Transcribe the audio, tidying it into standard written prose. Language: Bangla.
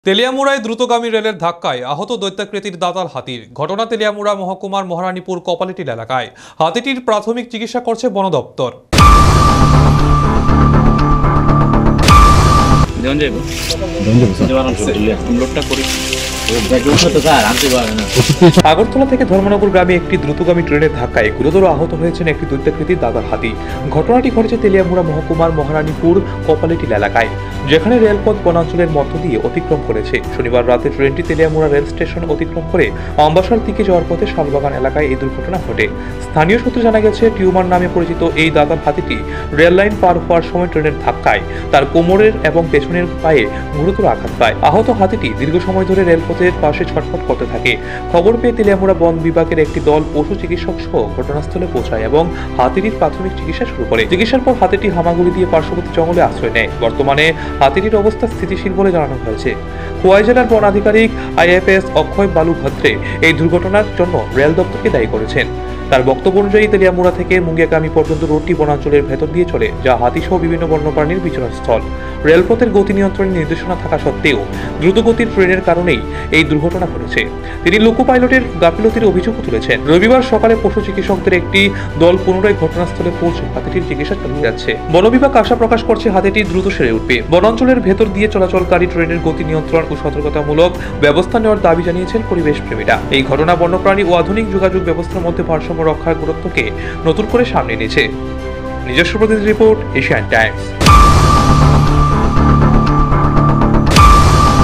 তেলিয়ামুড়ায় দ্রুতগামী রেলের ধাক্কায় আহত দৈত্যাকৃতির দাতাল হাতির ঘটনা তেলিয়ামুড়া মহকুমার মহারানীপুর কপালিটিল এলাকায়। হাতিটির প্রাথমিক চিকিৎসা করছে বন দপ্তর। আগরতলা থেকে ধর্মনগর গ্রামে একটি দ্রুতগামী ট্রেনের ধাক্কায় গুরুতর আহত হয়েছেন একটি দৈত্যাকৃতির দাতাল হাতি। ঘটনাটি ঘটেছে তেলিয়ামুড়া মহকুমার মহারানীপুর কপালিটিল এলাকায়, যেখানে রেলপথ বনাঞ্চলের মধ্য দিয়ে অতিক্রম করেছে। শনিবার রাতে ট্রেনটি তেলিয়ামুড়া রেল স্টেশন অতিক্রম করে আমবাসার দিকে যাওয়ার পথে শালবাগান এলাকায় এই দুর্ঘটনা ঘটে। স্থানীয় সূত্রে জানা গেছে, টিউমার নামে পরিচিত এই দাতাল হাতিটি রেল লাইন পার হওয়ার সময় ট্রেনের ধাক্কায় তার কোমরের এবং পেছনের পায়ে গুরুতর আঘাত পায়। আহত হাতিটি দীর্ঘ সময় ধরে রেলপথের পাশে ছটফট করতে থাকে। খবর পেয়ে তেলিয়ামুড়া বন বিভাগের একটি দল পশু চিকিৎসক সহ ঘটনাস্থলে পৌঁছায় এবং হাতিটির প্রাথমিক চিকিৎসা শুরু করে। চিকিৎসার পর হাতিটি হামাগুড়ি দিয়ে পার্শ্ববর্তী জঙ্গলে আশ্রয় নেয়। বর্তমানে হাতিটির অবস্থা স্থিতিশীল বলে জানানো হয়েছে। খোয়াই জেলার বন আধিকারিক আইএফএস অক্ষয় বালু ভদ্রে এই দুর্ঘটনার জন্য রেল দপ্তরকে দায়ী করেছেন। তার বক্তব্য অনুযায়ী তেলিয়ামুড়া থেকে মুঙ্গিয়াগামী পর্যন্ত রোডটি বনাঞ্চলের ভেতর দিয়ে চলে, যা হাতিসহ বিভিন্ন বন্যপ্রাণীর বিচরণস্থল। রেলপথের গতি নিয়ন্ত্রণের নির্দেশনা থাকা সত্ত্বেও দ্রুতগতির ট্রেনের কারণেই এই দুর্ঘটনা ঘটেছে। তিনি লোকো পাইলটের গাফিলতির অভিযোগ তুলেছেন। রবিবার সকালে পশু চিকিৎসকদের একটি দল পুনরায় ঘটনাস্থলে পৌঁছে হাতিটির চিকিৎসা চালিয়ে যাচ্ছে। বন বিভাগ আশা প্রকাশ করছে হাতিটি দ্রুত সেরে উঠবে। বনাঞ্চলের ভেতর দিয়ে চলাচলকারী ট্রেনের গতি নিয়ন্ত্রণ ও সতর্কতামূলক ব্যবস্থা নেওয়ার দাবি জানিয়েছেন পরিবেশ প্রেমীরা। এই ঘটনা বন্যপ্রাণী ও আধুনিক যোগাযোগ ব্যবস্থার মধ্যে ভারসাম্য রক্ষার গুরুত্বকে নতুন করে সামনে এনেছে। নিজস্ব প্রতিনিধি রিপোর্ট, এশিয়ান টাইমস।